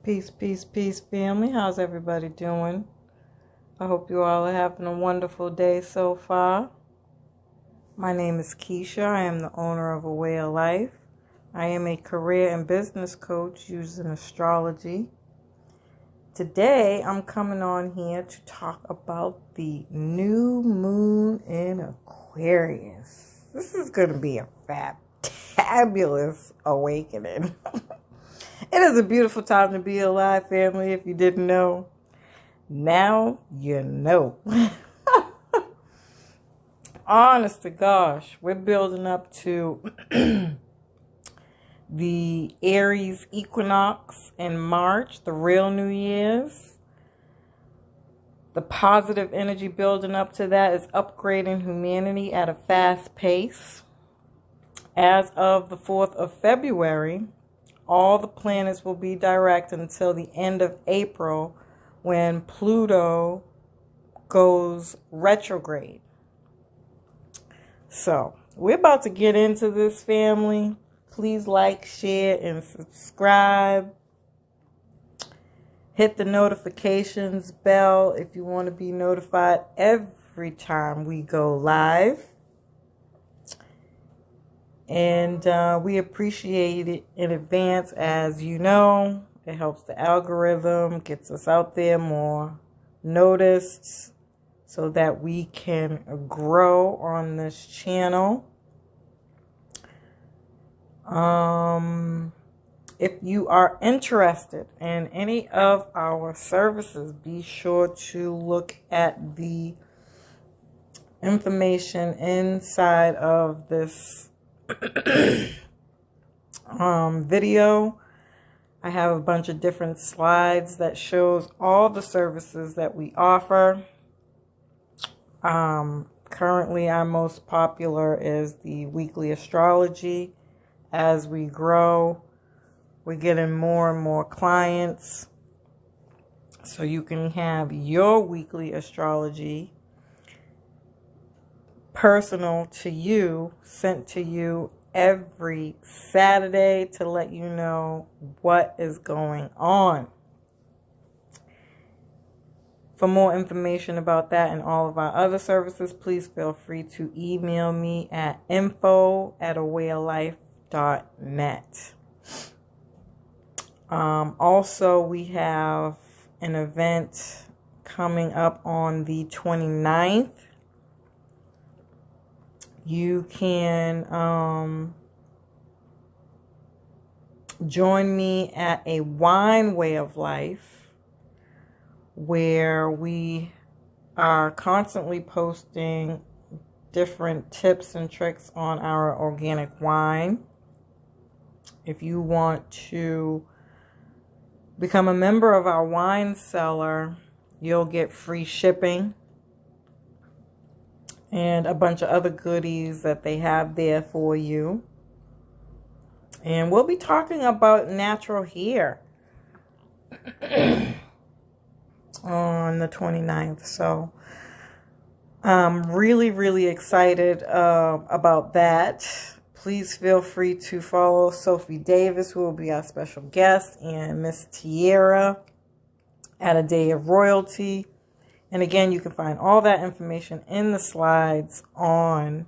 Peace, peace, peace, family. How's everybody doing? I hope you all are having a wonderful day so far. My name is Keisha. I am the owner of A Way of Life. I am a career and business coach using astrology. Today, I'm coming on here to talk about the new moon in Aquarius. This is going to be a fabulous awakening. It is a beautiful time to be alive, family. If you didn't know, now you know. Honest to gosh, we're building up to the Aries equinox in March, the real New Year's. The positive energy building up to that is upgrading humanity at a fast pace. As of the 4th of February, all the planets will be direct until the end of April when Pluto goes retrograde. So, we're about to get into this, family. Please like, share, and subscribe. Hit the notifications bell if you want to be notified every time we go live. And we appreciate it in advance. As you know, it helps the algorithm, gets us out there more noticed so that we can grow on this channel. If you are interested in any of our services, be sure to look at the information inside of this video. I have a bunch of different slides that shows all the services that we offer. Currently, our most popular is the weekly astrology. As we grow, we're getting more and more clients, so you can have your weekly astrology personal to you, sent to you every Saturday to let you know what is going on. For more information about that and all of our other services, please feel free to email me at info@awayoflife.net. Also, we have an event coming up on the 29th. You can join me at a wine way of life where we are constantly posting different tips and tricks on our organic wine. If you want to become a member of our wine cellar, you'll get free shipping and a bunch of other goodies that they have there for you. And we'll be talking about natural hair on the 29th. So I'm really, really excited about that. Please feel free to follow Sophie Davis, who will be our special guest, and Miss Tierra at A Day of Royalty. And again, you can find all that information in the slides on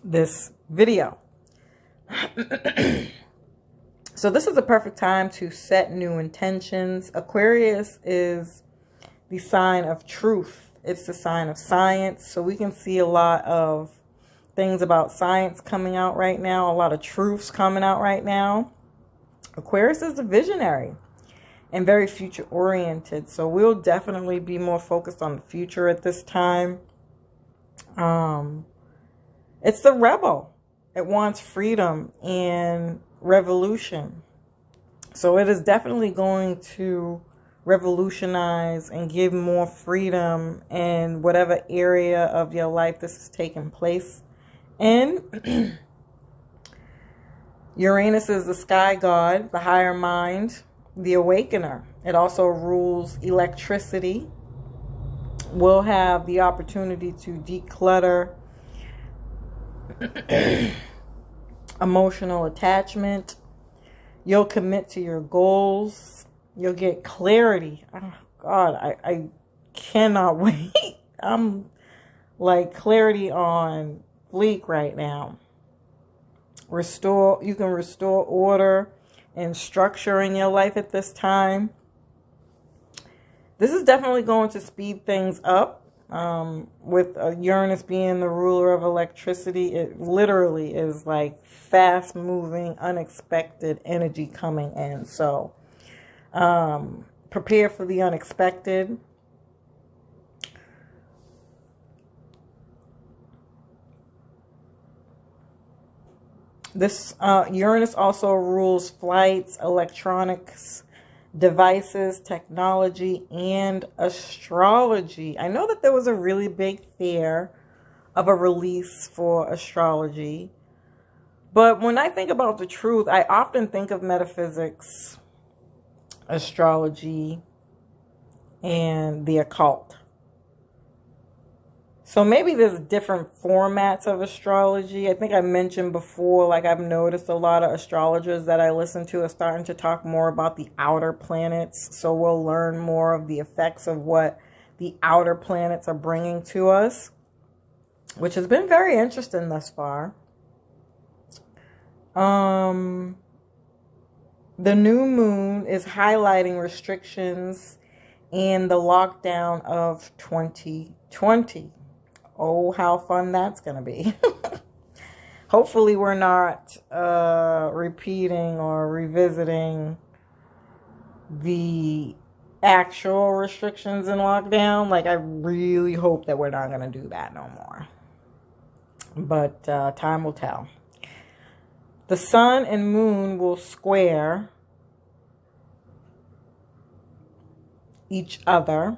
this video. So this is a perfect time to set new intentions. Aquarius is the sign of truth. It's the sign of science. So we can see a lot of things about science coming out right now. A lot of truths coming out right now. Aquarius is a visionary and very future oriented. So we'll definitely be more focused on the future at this time. It's the rebel. It wants freedom and revolution. So it is definitely going to revolutionize and give more freedom in whatever area of your life this is taking place in. Uranus is the sky god, the higher mind, the awakener. It also rules electricity. We'll have the opportunity to declutter emotional attachment. You'll commit to your goals. You'll get clarity. Oh, God, I cannot wait. I'm like clarity on fleek right now. You can restore order and structure in your life at this time. This is definitely going to speed things up. With Uranus being the ruler of electricity, it literally is like fast moving, unexpected energy coming in. So prepare for the unexpected. This Uranus also rules flights, electronics, devices, technology, and astrology. I know that there was a really big fear of a release for astrology. But when I think about the truth, I often think of metaphysics, astrology, and the occult. So maybe there's different formats of astrology. I think I mentioned before, like I've noticed a lot of astrologers that I listen to are starting to talk more about the outer planets. So we'll learn more of the effects of what the outer planets are bringing to us, which has been very interesting thus far. The new moon is highlighting restrictions and the lockdown of 2020. Oh, how fun that's going to be. Hopefully we're not repeating or revisiting the actual restrictions and lockdown. Like, I really hope that we're not going to do that no more. But time will tell. The sun and moon will square each other.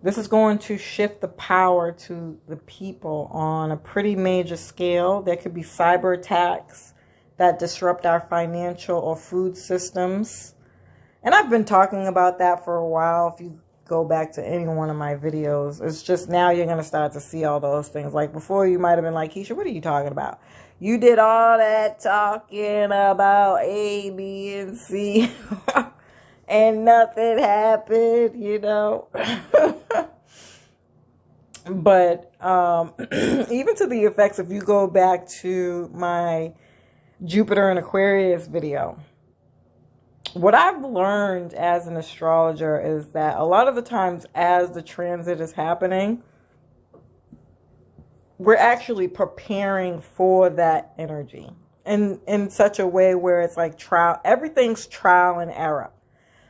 This is going to shift the power to the people on a pretty major scale. There could be cyber attacks that disrupt our financial or food systems. And I've been talking about that for a while. If you go back to any one of my videos, it's just now you're going to start to see all those things. Like before, you might have been like, Keisha, what are you talking about? You did all that talking about A, B, and C. And nothing happened, you know. But even to the effects, if you go back to my Jupiter and Aquarius video, what I've learned as an astrologer is that a lot of the times as the transit is happening, we're actually preparing for that energy in such a way where it's like everything's trial and error.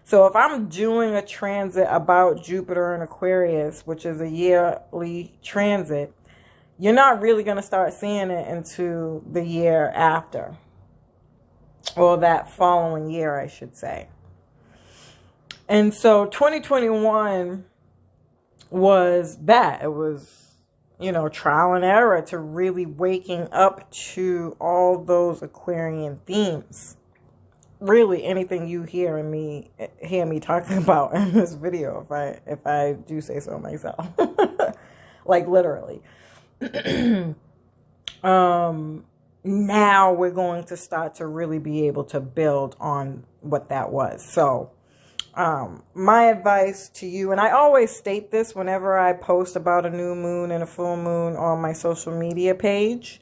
So if I'm doing a transit about Jupiter and Aquarius, which is a yearly transit, you're not really going to start seeing it into the year after, or that following year, I should say. And so 2021 was that. It was, you know, trial and error to really waking up to all those Aquarian themes. Really, anything you hear me talking about in this video, if I do say so myself, like literally. Now we're going to start to really be able to build on what that was. So, my advice to you, and I always state this whenever I post about a new moon and a full moon on my social media page.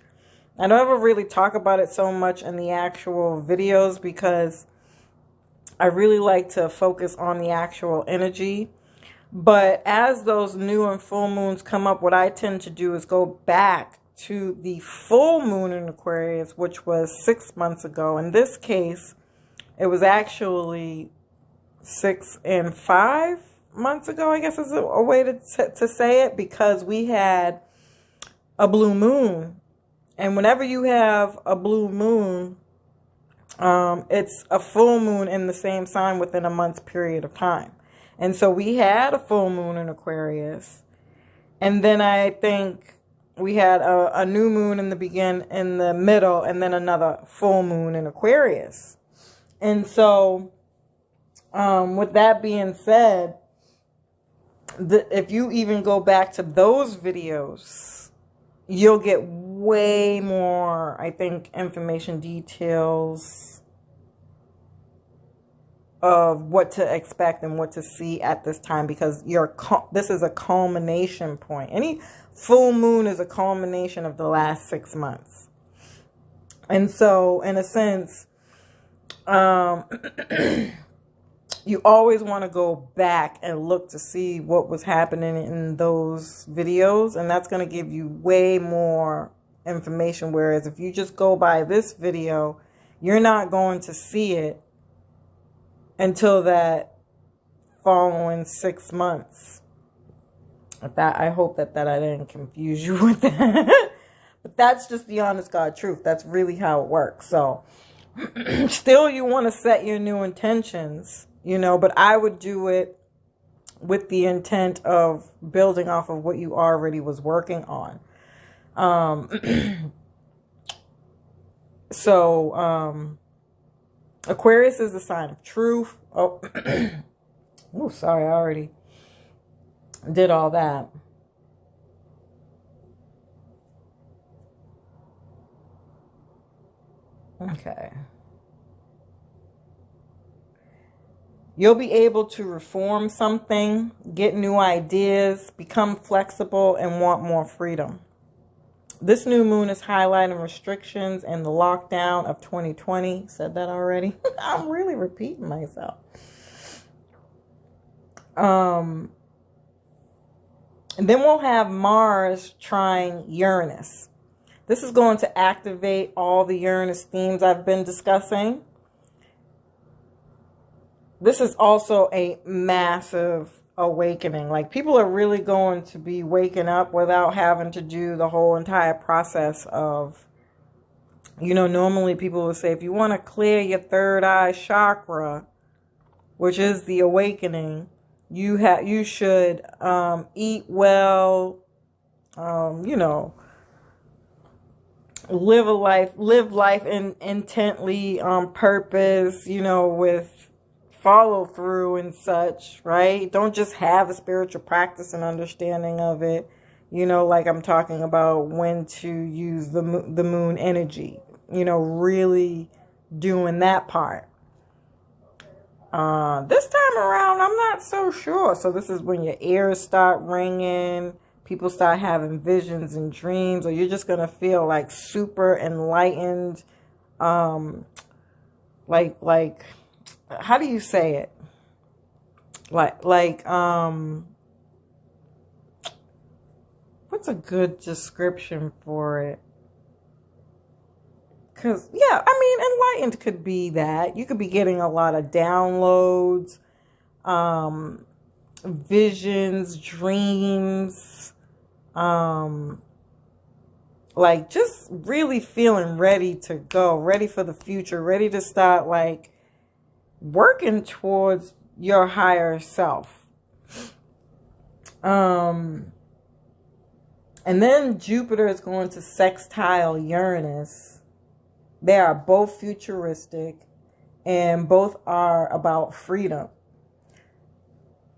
I don't ever really talk about it so much in the actual videos because I really like to focus on the actual energy. But as those new and full moons come up, what I tend to do is go back to the full moon in Aquarius, which was 6 months ago. In this case, it was actually 6 and 5 months ago, I guess is a way to say it, because we had a blue moon. And whenever you have a blue moon, it's a full moon in the same sign within a month's period of time. And so we had a full moon in Aquarius. And then I think we had a new moon in the middle, and then another full moon in Aquarius. And so, with that being said, if you even go back to those videos, you'll get way more, I think, information, details of what to expect and what to see at this time, because this is a culmination point. Any full moon is a culmination of the last 6 months. And so, in a sense, you always want to go back and look to see what was happening in those videos. And that's going to give you way more information. Whereas if you just go by this video, you're not going to see it until that following 6 months. I hope that I didn't confuse you with that. But that's just the honest God truth. That's really how it works. So still, you want to set your new intentions, but I would do it with the intent of building off of what you already was working on. Aquarius is the sign of truth. Oh, sorry, I already did all that. Okay. You'll be able to reform something, get new ideas, become flexible, and want more freedom. This new moon is highlighting restrictions and the lockdown of 2020. Said that already? I'm really repeating myself. And then we'll have Mars trine Uranus. This is going to activate all the Uranus themes I've been discussing. This is also a massive awakening. Like, people are really going to be waking up without having to do the whole entire process of, normally people will say, if you want to clear your third eye chakra, which is the awakening, you should eat well, live life intently on purpose, with follow through and such, right? Don't just have a spiritual practice and understanding of it, like I'm talking about when to use the moon energy, really doing that part. This time around, I'm not so sure. So this is when your ears start ringing, people start having visions and dreams, or you're just going to feel like super enlightened, like, how do you say it? What's a good description for it? Because, yeah, enlightened could be that. You could be getting a lot of downloads, visions, dreams, just really feeling ready to go, ready for the future, ready to start, working towards your higher self. And then Jupiter is going to sextile Uranus. They are both futuristic and both are about freedom.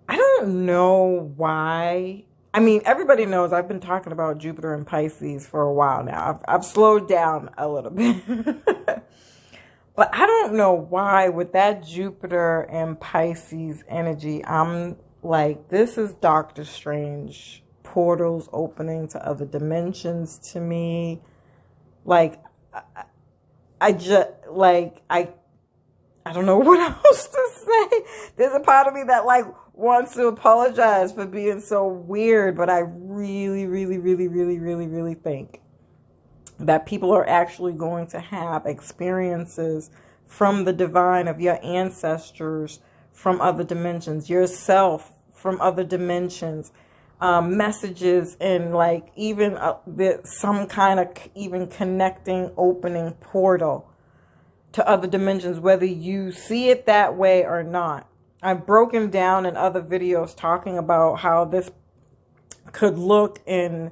I don't know why. Everybody knows I've been talking about Jupiter and Pisces for a while now. I've slowed down a little bit. But I don't know why with that Jupiter and Pisces energy, I'm like, this is Doctor Strange. Portals opening to other dimensions to me. I don't know what else to say. There's a part of me that wants to apologize for being so weird, but I really, really, really, really, really, really think that people are actually going to have experiences from the divine of your ancestors from other dimensions, yourself from other dimensions, messages and even some kind of even connecting, opening portal to other dimensions, whether you see it that way or not. I've broken down in other videos talking about how this could look in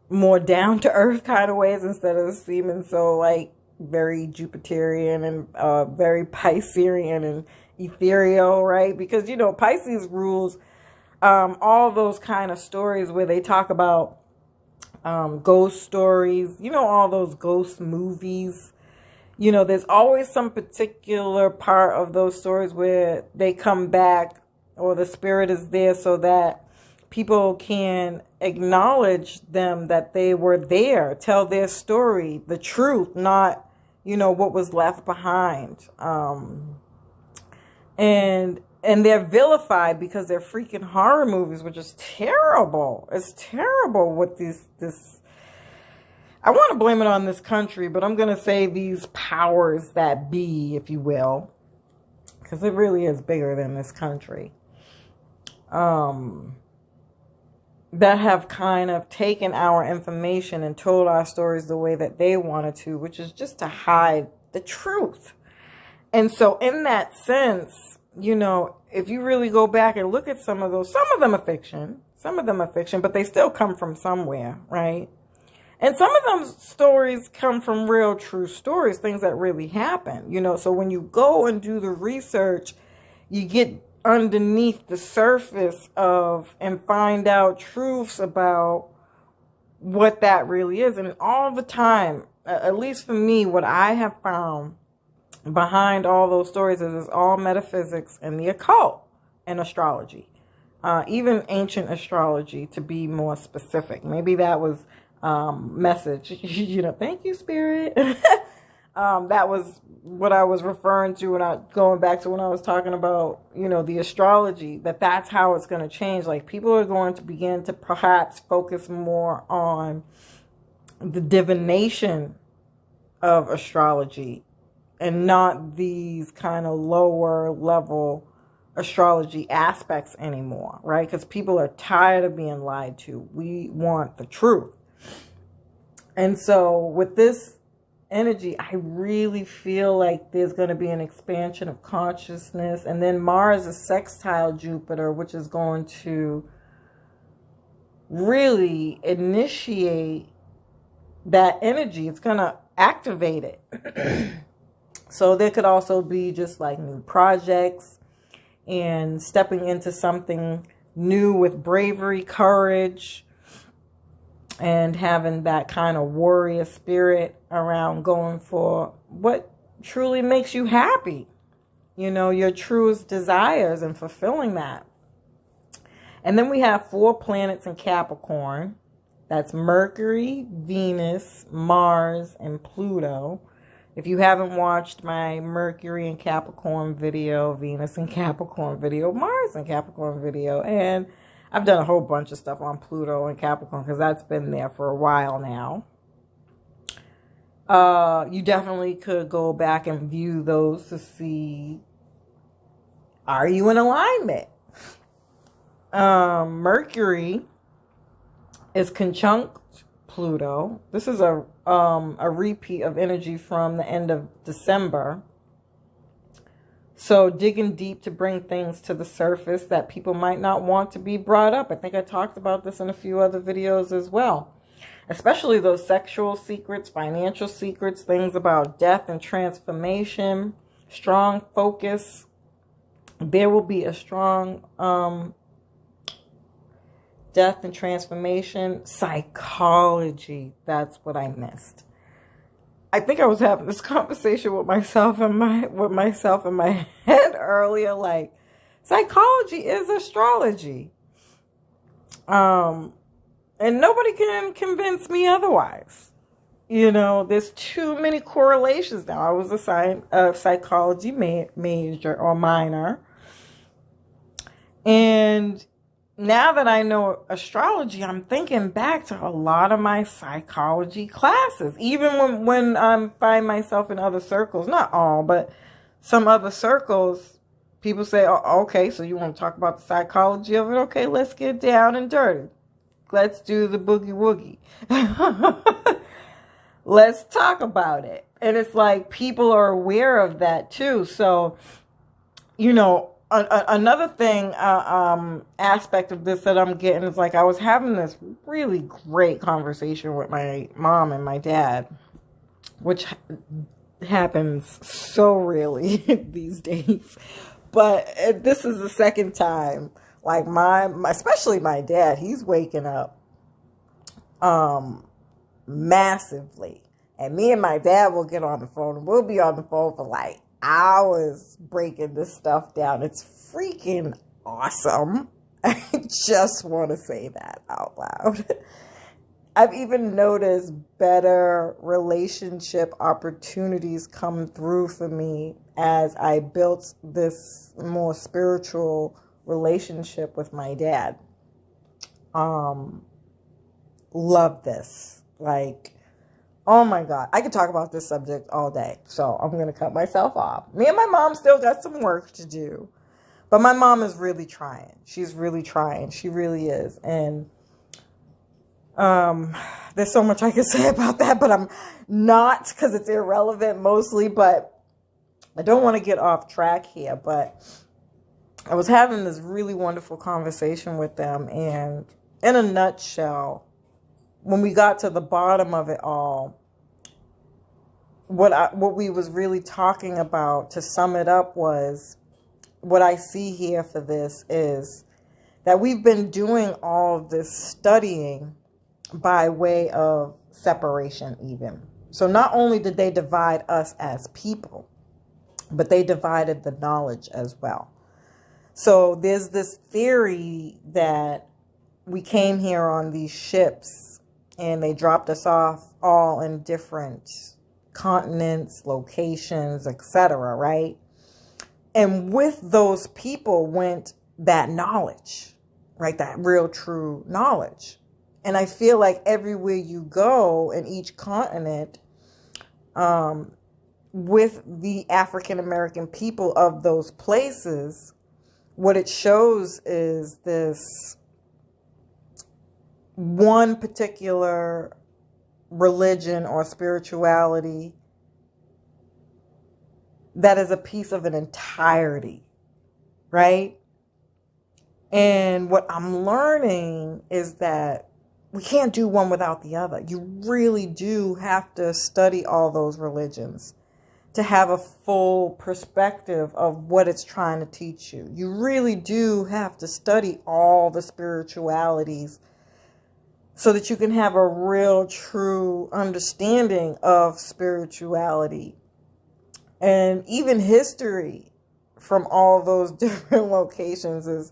more down to earth kind of ways instead of seeming so very Jupiterian and very Piscean and ethereal, right? Because Pisces rules all those kind of stories where they talk about ghost stories, you know, all those ghost movies. You know, there's always some particular part of those stories where they come back or the spirit is there so that people can acknowledge them, that they were there, tell their story, the truth, not, you know, what was left behind. And they're vilified because they're freaking horror movies, which is terrible. It's terrible what this, I want to blame it on this country, but I'm going to say these powers that be, if you will, because it really is bigger than this country. That have kind of taken our information and told our stories the way that they wanted to, which is just to hide the truth. And so in that sense, you know, if you really go back and look at some of those, some of them are fiction, but they still come from somewhere, right? And some of them stories come from real true stories, things that really happen, you know. So when you go and do the research, you get underneath the surface of and find out truths about what that really is. And all the time, at least for me, what I have found behind all those stories is it's all metaphysics and the occult and astrology, even ancient astrology, to be more specific. Maybe that was message, you know, thank you, spirit. That was what I was referring to when going back to when I was talking about, you know, the astrology, that's how it's going to change. Like, people are going to begin to perhaps focus more on the divination of astrology and not these kind of lower level astrology aspects anymore, right? Because people are tired of being lied to. We want the truth. And so with this energy, I really feel like there's going to be an expansion of consciousness. And then Mars is sextile Jupiter, which is going to really initiate that energy. It's going to activate it. So there could also be just like new projects and stepping into something new with bravery, courage, and having that kind of warrior spirit around going for what truly makes you happy. You know, your truest desires and fulfilling that. And then we have 4 planets in Capricorn. That's Mercury, Venus, Mars, and Pluto. If you haven't watched my Mercury and Capricorn video, Venus and Capricorn video, Mars and Capricorn video, and I've done a whole bunch of stuff on Pluto and Capricorn because that's been there for a while now. You definitely could go back and view those to see, are you in alignment? Mercury is conjunct Pluto. This is a repeat of energy from the end of December. So digging deep to bring things to the surface that people might not want to be brought up. I think I talked about this in a few other videos as well. Especially those sexual secrets, financial secrets, things about death and transformation, strong focus. There will be a strong death and transformation. Psychology, that's what I missed. I think I was having this conversation with myself in my head earlier, like, psychology is astrology. And nobody can convince me otherwise. You know, there's too many correlations now. I was a psychology major or minor. And now that I know astrology, I'm thinking back to a lot of my psychology classes. Even when I find myself in other circles, not all, but some other circles, people say, oh, okay, so you want to talk about the psychology of it? Okay, let's get down and dirty. Let's do the boogie woogie. Let's talk about it. And it's like people are aware of that too. So, you know, another thing, aspect of this that I'm getting is like I was having this really great conversation with my mom and my dad, which happens so rarely these days. But this is the second time Like especially my dad, he's waking up massively. And me and my dad will get on the phone and we'll be on the phone for like hours breaking this stuff down. It's freaking awesome. I just want to say that out loud. I've even noticed better relationship opportunities come through for me as I built this more spiritual relationship with my dad. Love this. Like, oh my God, I could talk about this subject all day. So I'm going to cut myself off. Me and my mom still got some work to do. But my mom is really trying. She's really trying. She really is. And there's so much I could say about that, but I'm not, because it's irrelevant mostly. But I don't want to get off track here. But I was having this really wonderful conversation with them. And in a nutshell, when we got to the bottom of it all, what we was really talking about, to sum it up, was what I see here for this is that we've been doing all of this studying by way of separation even. So not only did they divide us as people, but they divided the knowledge as well. So there's this theory that we came here on these ships and they dropped us off all in different continents, locations, etc., right? And with those people went that knowledge, right? That real, true knowledge. And I feel like everywhere you go in each continent, with the African American people of those places, what it shows is this one particular religion or spirituality that is a piece of an entirety, right? And what I'm learning is that we can't do one without the other. You really do have to study all those religions to have a full perspective of what it's trying to teach you. You really do have to study all the spiritualities so that you can have a real, true understanding of spirituality. And even history from all those different locations is,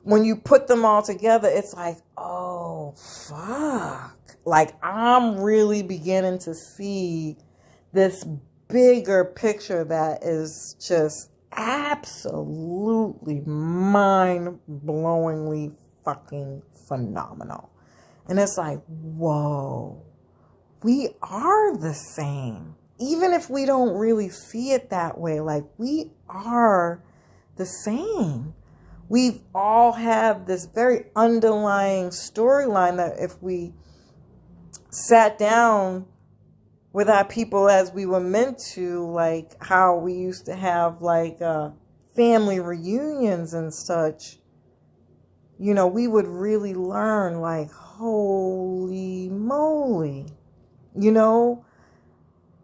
when you put them all together, it's like, oh, fuck. Like, I'm really beginning to see this bigger picture that is just absolutely mind-blowingly fucking phenomenal. And it's like, whoa, we are the same. Even if we don't really see it that way, like, we are the same. We all have this very underlying storyline that if we sat down with our people as we were meant to, like how we used to have like family reunions and such, you know, we would really learn, like, holy moly, you know?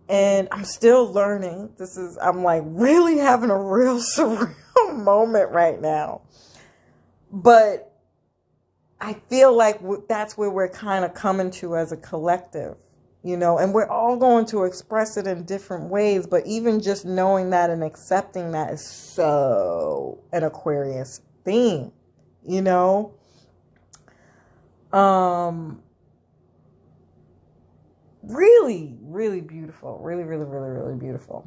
And I'm still learning. I'm like really having a real surreal moment right now. But I feel like that's where we're kind of coming to as a collective, you know, and we're all going to express it in different ways. But even just knowing that and accepting that is so an Aquarius theme, you know. Really, really beautiful. Really, really, really, really beautiful.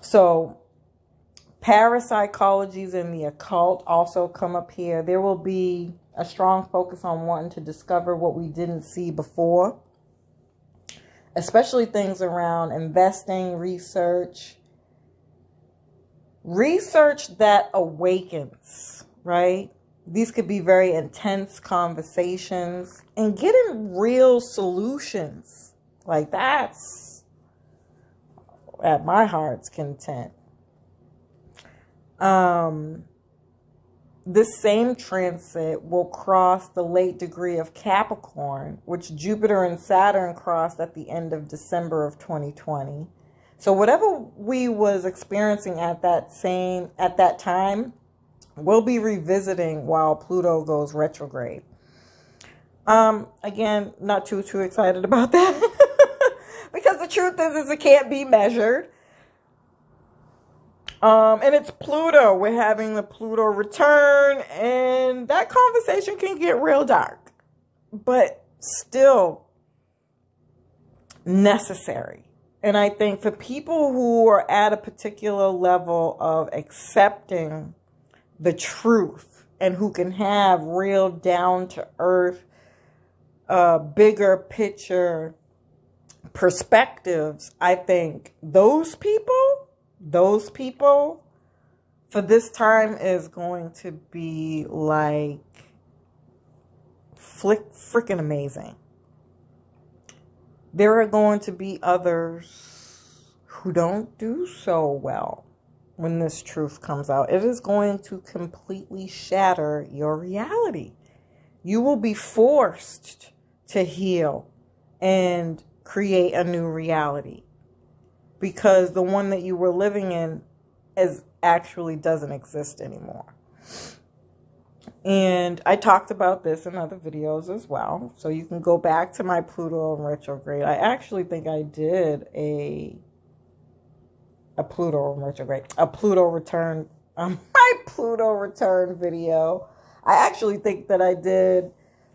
So, parapsychologies and the occult also come up here. There will be a strong focus on wanting to discover what we didn't see before, especially things around investing, research that awakens, right? These could be very intense conversations and getting real solutions. Like, that's at my heart's content. this same transit will cross the late degree of Capricorn, which Jupiter and Saturn crossed at the end of December of 2020. So whatever we was experiencing at that time, we'll be revisiting while Pluto goes retrograde. Again, not too excited about that because the truth is it can't be measured. And it's Pluto. We're having the Pluto return, and that conversation can get real dark, but still necessary. And I think for people who are at a particular level of accepting the truth and who can have real down to earth, bigger picture perspectives, I think those people for this time is going to be like freaking amazing. There are going to be others who don't do so well when this truth comes out. It is going to completely shatter your reality. You will be forced to heal and create a new reality, because the one that you were living in actually doesn't exist anymore. And I talked about this in other videos as well. So you can go back to my Pluto in retrograde. I actually think I did a Pluto in retrograde, a Pluto return, my Pluto return video. I actually think that I did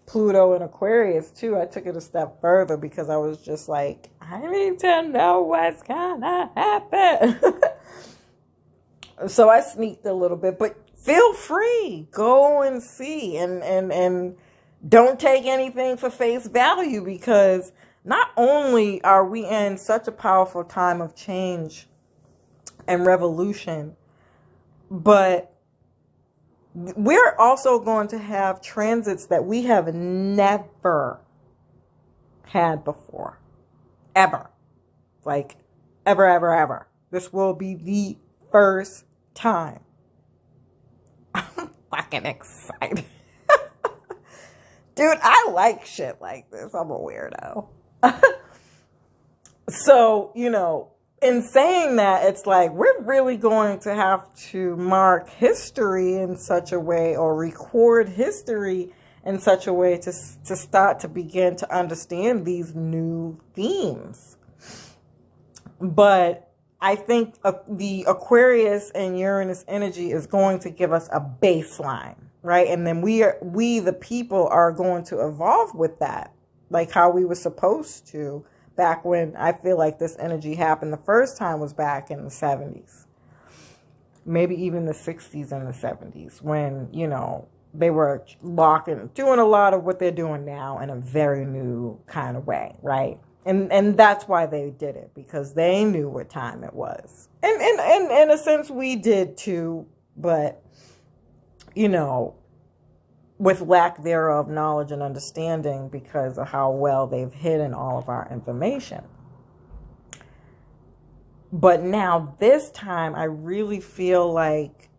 Pluto in Aquarius too. I took it a step further because I was just like, I need to know what's gonna happen. So I sneaked a little bit, but feel free, go and see, and don't take anything for face value, because not only are we in such a powerful time of change and revolution, but we're also going to have transits that we have never had before. Ever. Like, ever. This will be the first time. I'm fucking excited. Dude, I like shit like this. I'm a weirdo. So, in saying that, it's like we're really going to have to mark history in such a way, or record history in such a way to start to begin to understand these new themes. But I think the Aquarius and Uranus energy is going to give us a baseline, right? And then we the people are going to evolve with that, like how we were supposed to. Back when I feel like this energy happened the first time was back in the 70s. Maybe even the 60s and the 70s, when, they were doing a lot of what they're doing now in a very new kind of way, right? And that's why they did it, because they knew what time it was. And in a sense we did too, but, with lack thereof knowledge and understanding, because of how well they've hidden all of our information. But now this time I really feel like,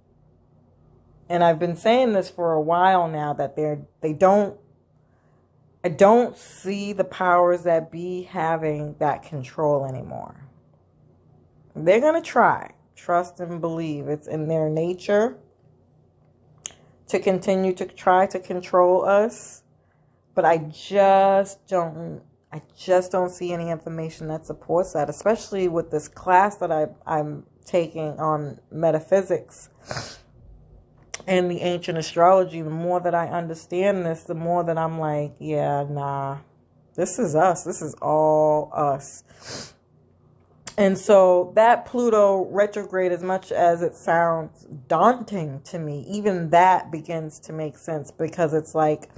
and I've been saying this for a while now, that I don't see the powers that be having that control anymore. They're going to try. Trust and believe. It's in their nature to continue to try to control us, but I just don't see any information that supports that, especially with this class that I'm taking on metaphysics and the ancient astrology. The more that I understand this, the more that I'm like, yeah, nah, this is us. This is all us. And so that Pluto retrograde, as much as it sounds daunting to me, even that begins to make sense, because it's like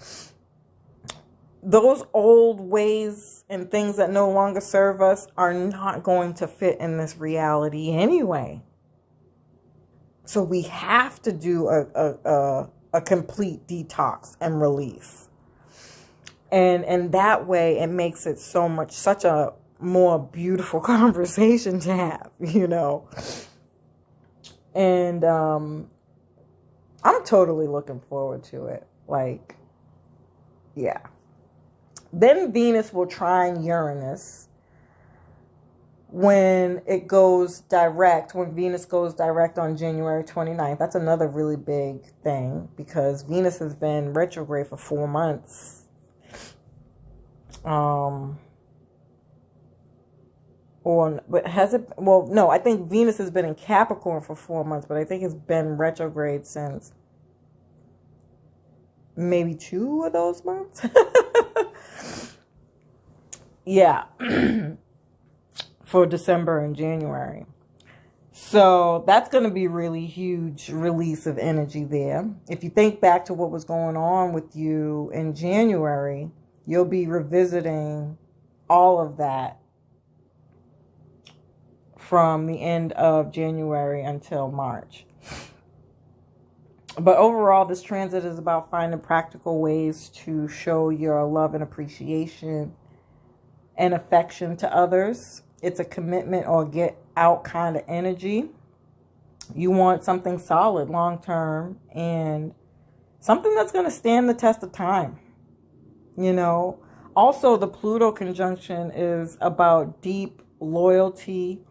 those old ways and things that no longer serve us are not going to fit in this reality anyway. So we have to do a complete detox and release. And that way it makes it such a more beautiful conversation to have, And I'm totally looking forward to it. Like, yeah. Then Venus will trine Uranus when it goes direct, when Venus goes direct on January 29th. That's another really big thing because Venus has been retrograde for 4 months. But has it? Well, no, I think Venus has been in Capricorn for 4 months, but I think it's been retrograde since maybe 2 of those months. Yeah. For December and January. So that's going to be really huge release of energy there. If you think back to what was going on with you in January, you'll be revisiting all of that from the end of January until March. But overall, this transit is about finding practical ways to show your love and appreciation and affection to others. It's a commitment or get out kind of energy. You want something solid long term and something that's going to stand the test of time. You know, also the Pluto conjunction is about deep loyalty,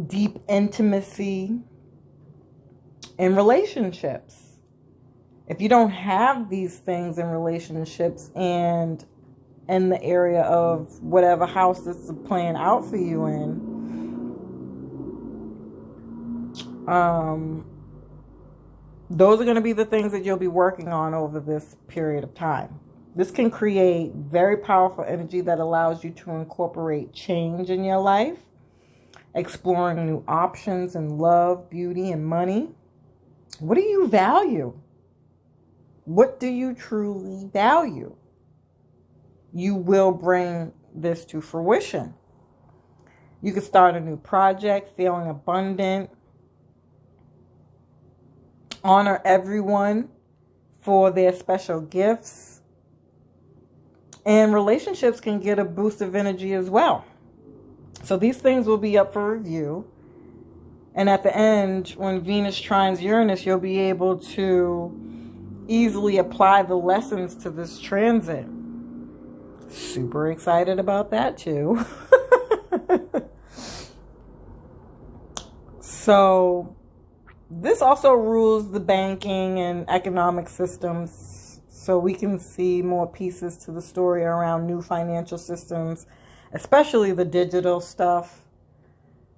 deep intimacy in relationships. If you don't have these things in relationships and in the area of whatever house this is playing out for you in, those are going to be the things that you'll be working on over this period of time. This can create very powerful energy that allows you to incorporate change in your life, exploring new options in love, beauty, and money. What do you value? What do you truly value? You will bring this to fruition. You can start a new project, feeling abundant. Honor everyone for their special gifts. And relationships can get a boost of energy as well. So these things will be up for review. And at the end, when Venus trines Uranus, you'll be able to easily apply the lessons to this transit. Super excited about that too. So this also rules the banking and economic systems. So we can see more pieces to the story around new financial systems, especially the digital stuff.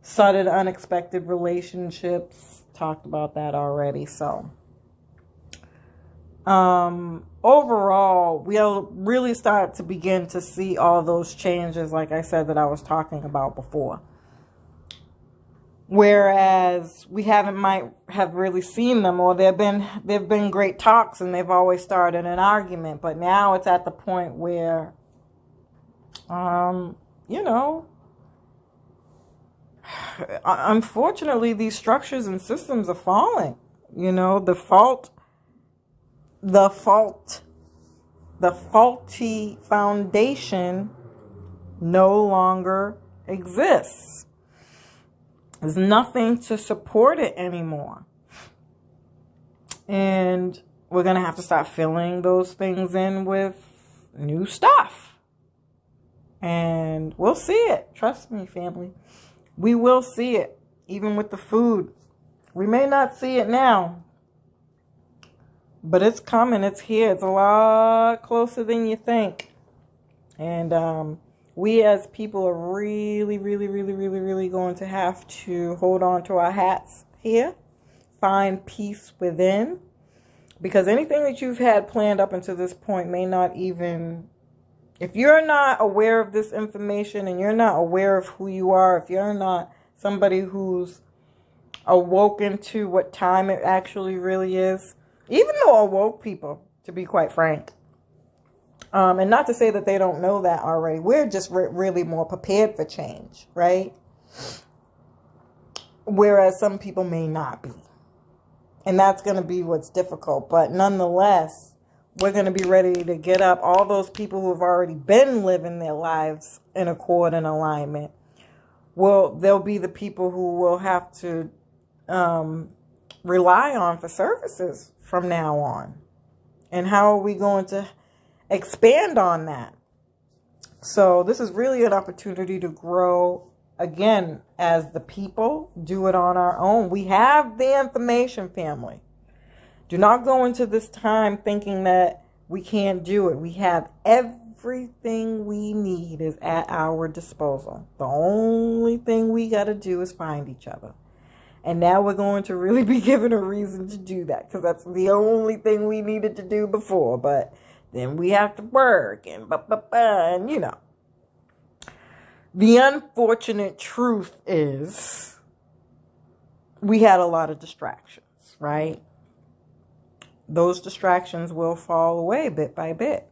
Sudden unexpected relationships. Talked about that already. So overall, we'll really start to begin to see all those changes, like I said, that I was talking about before. Whereas we might have really seen them, or there've been great talks and they've always started an argument. But now it's at the point where, unfortunately, these structures and systems are falling. You know, the faulty foundation no longer exists. There's nothing to support it anymore. And we're going to have to start filling those things in with new stuff. And we'll see it. Trust me, family. We will see it. Even with the food. We may not see it now. But it's coming. It's here. It's a lot closer than you think. And we as people are really, really, really, really, really going to have to hold on to our hats here. Find peace within. Because anything that you've had planned up until this point may not even... If you're not aware of this information and you're not aware of who you are, if you're not somebody who's awoken to what time it actually really is, even though awoke people, to be quite frank, and not to say that they don't know that already, we're just really more prepared for change, right? Whereas some people may not be. And that's going to be what's difficult. But nonetheless, we're going to be ready to get up. All those people who have already been living their lives in accord and alignment, well, they'll be the people who will have to, rely on for services from now on? And how are we going to expand on that? So this is really an opportunity to grow again as the people, do it on our own. We have the information, family. Do not go into this time thinking that we can't do it. We have everything we need is at our disposal. The only thing we got to do is find each other. And now we're going to really be given a reason to do that, because that's the only thing we needed to do before. But then we have to work and you know. The unfortunate truth is we had a lot of distractions, right? Those distractions will fall away bit by bit.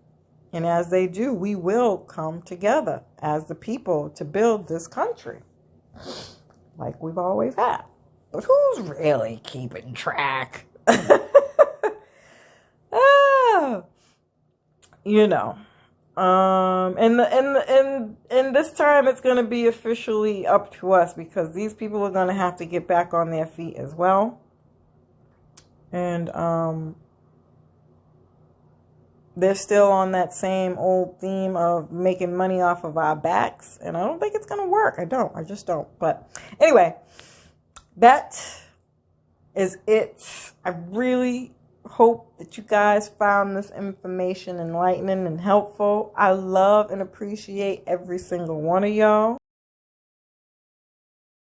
And as they do, we will come together as the people to build this country like we've always had. But who's really keeping track? You know. And this time it's going to be officially up to us, because these people are going to have to get back on their feet as well. And they're still on that same old theme of making money off of our backs. And I don't think it's going to work. I just don't. But anyway, that is it. I really hope that you guys found this information enlightening and helpful. I love and appreciate every single one of y'all.